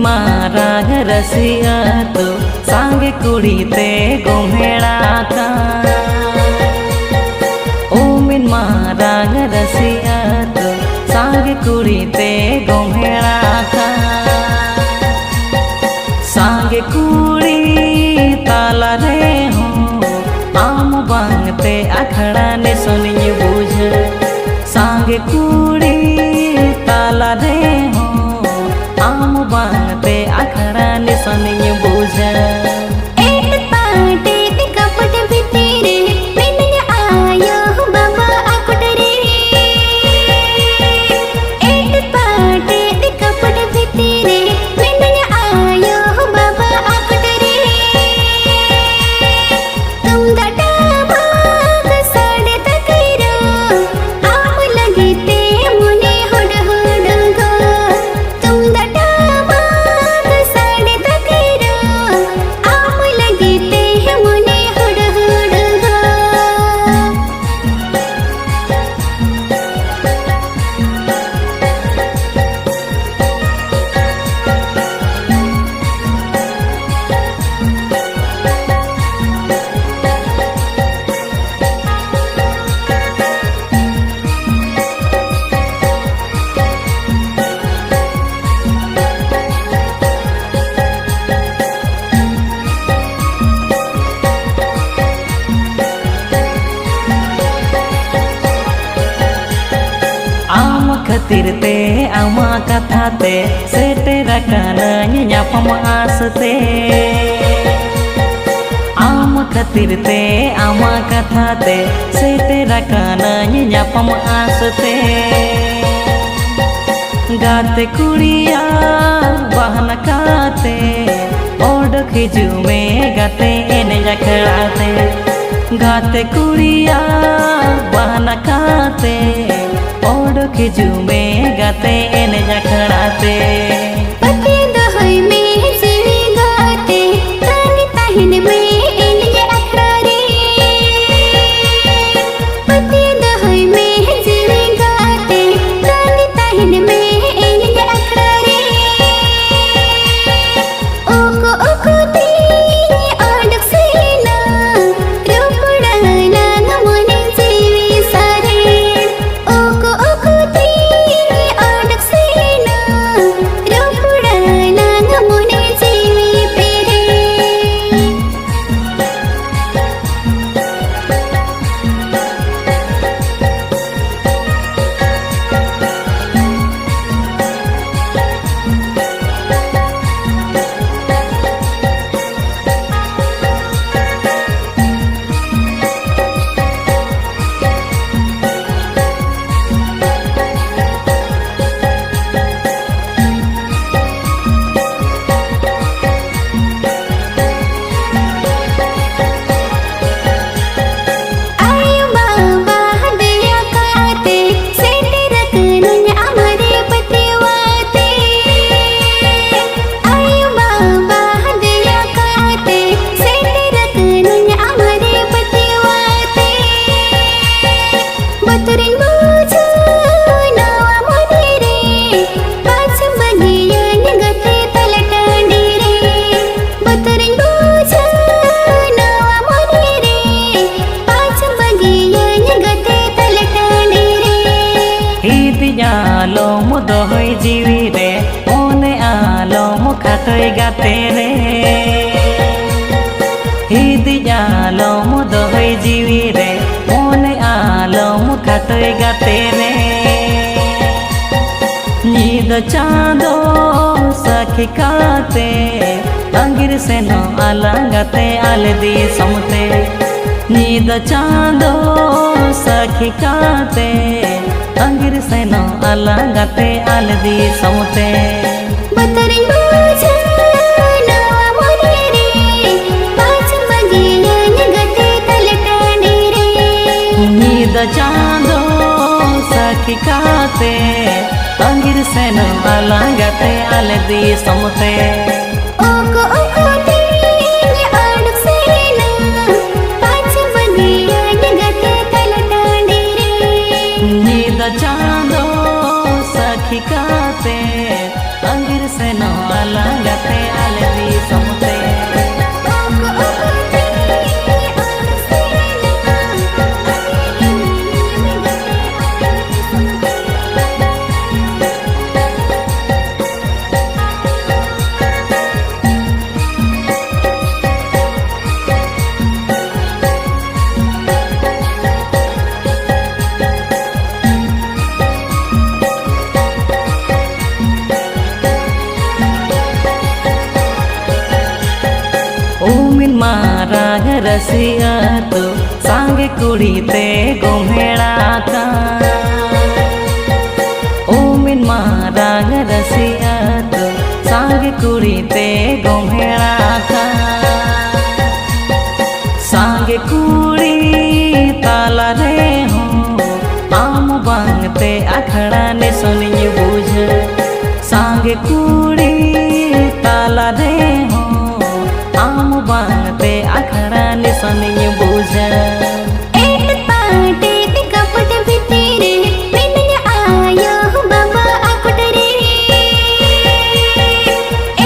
माराग रसिया तो सांगे कुड़ी ते गोमेड़ा का ओमिन माराग रसिया तो सांगे कुड़ी ते गोमेड़ा का सांगे कुड़ी ताला रे हो आम बांगते अखड़ा ने सुनिए बुझ सांगे कुड़ी ताला रे हो आम बांगते अखड़ा ने सुनिए बुझ खतिर ते आमा कथा ते सेटेरा काना न्यापम आसते आम खतिर ते आमा कथा ते सेटेरा काना न्यापम आसते गाते कुड़िया बहन काते ओड खिजू में गाते एने जखड़ाते गाते कुड़िया बहन काते ओड खिजू में गाते एने जखड़ाते पति दहई में जीवी गाते तानी ताहिन में एने अखड़ारे पति दहई में जीवी गाते तानी ताहिन में एने अखड़ारे ओको ओको तीनी आडक सेना रोपड़ा लांग मोने जीवी सारे ओको ओको आलोम दोहई जीवी रे ओने आलोम खातोय गाते रे हिदी आलोम दोहई जीवी रे ओने आलोम खातोय गाते रे नीद चांदो सखी काते अंगिर से नो अलंगते आलदी समते नीद चांदो सखी काते अंगिर से नो अलंगते आलदी समते बतरी बुझा नवा मोने रे पाँच बगियन गते तलटाने रे नीद चांदो सखी काते अंगिर से नो अलंगते आलदी समते ओको ओको तीनी आडक सेना पाँच बगियन गते तलटाने रे नीद चांदो सखी काते अंगिर से नो अलगते आले समते उमिन माराग रसिया तो सांगे कुड़ी ते गोमेड़ा का उमिन माराग रसिया तो सांगे कुड़ी ते गोमेड़ा का सांगे कुड़ी ताला रे हो आम बांगते अखड़ा ने सुनिए बुझ सांगे कुड़ी ताला रे हो आम बांगते अखड़ा ने सुनिए बुझ एक पाटे ते कपट भितरे मिलन आयो बाबा आकुट रे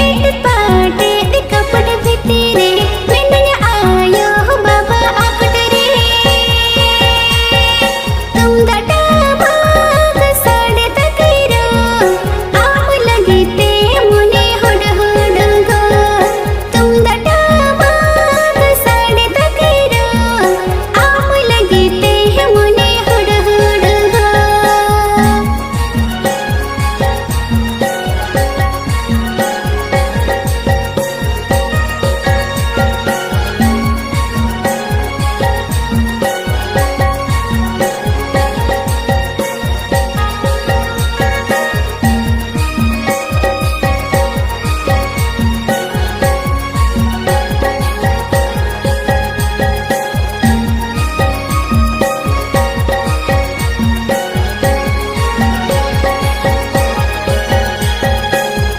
एक पाटे ते कपट भितरे मिलन आयो बाबा आकुट रे तुम दटा भाग साड़े तकरो आम लगे ते मुने हुड हुड गो तुम दटा भाग साड़े तकरो आम लगे ते मुने हुड हुड गो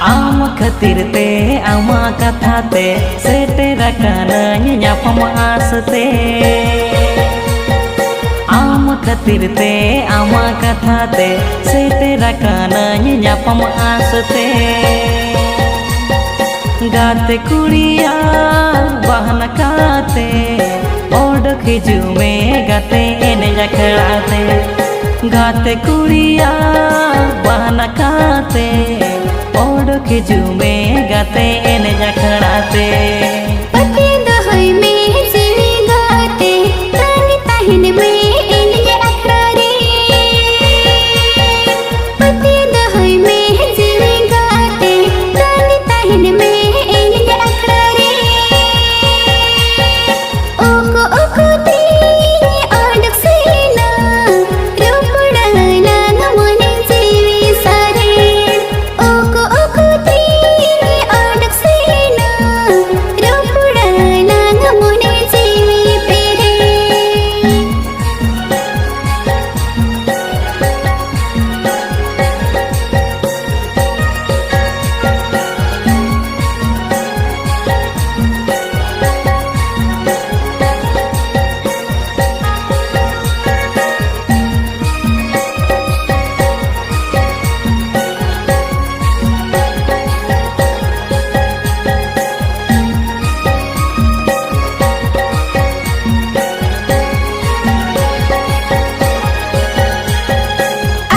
आम खातिर ते आमा कथा ते सेटे रकाना न्यापम आसते आम खातिर ते आमा कथा ते सेटे रकाना न्यापम आसते गाते कुड़िया बहन काते ओड खिजू में गाते एने जखड़ाते गाते कुड़िया बहन काते ओड खिजू में गाते एने जखड़ाते पति दहई में जीवी गाते तानी ताहिन में इनके अखड़ा रे पति दहई में जीवी गाते तानी ताहिन में इनके अखड़ा रे ओको ओको तेरी आडक सेना रोपड़ा लांग मोने जीवी सारे ओको ओको तेरी आडक सेना रोपड़ा लांग मोने जीवी पेरे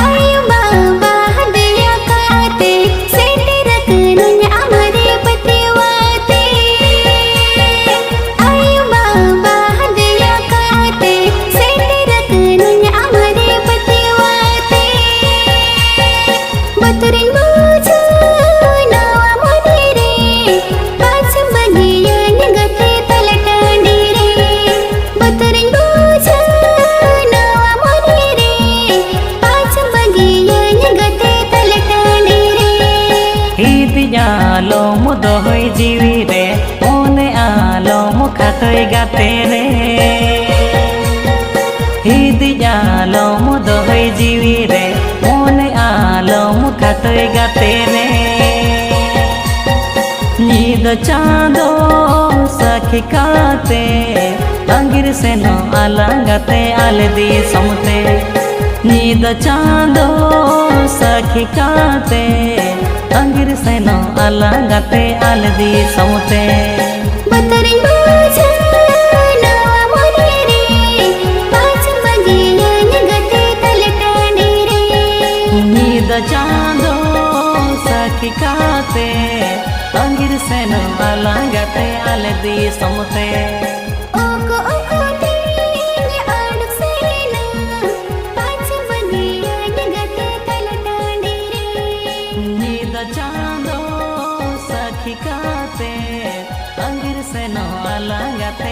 आयो बाबा दया काते सेटे रखनुन अमरे पतिवाते आयो बाबा दया काते सेटे रखनुन अमरे पतिवाते बतरिन बुझो नवा मोने रे पाछ बगियन गते तलटांडी रे बतरिन बुझो नवा मोने रे पाछ बगियन गते तलटांडी रे हिति आलो मुदोई जीवी रे ओने आलो मुखातोय गाते रे हिति आलो मुदोई जीवी रे ओने आलो मुखातोय गाते रे नीद चांदो सखी काते अंगिर से नो अलंगते आले दी समते नीद चांदो सखी काते अंगिर सेनो अलंगाते आल दी समते बतरिन बुझा नवा मोने रे 5 बजे गते तलटाने रे नींद चांदो सखी काते अंगिर सेनो अलंगाते आल दी समते ओको तेने आड़ सेना 5 बजे गते तलटाने रे नींद चांदो सखी काते अंगिर सेनो अलंगाते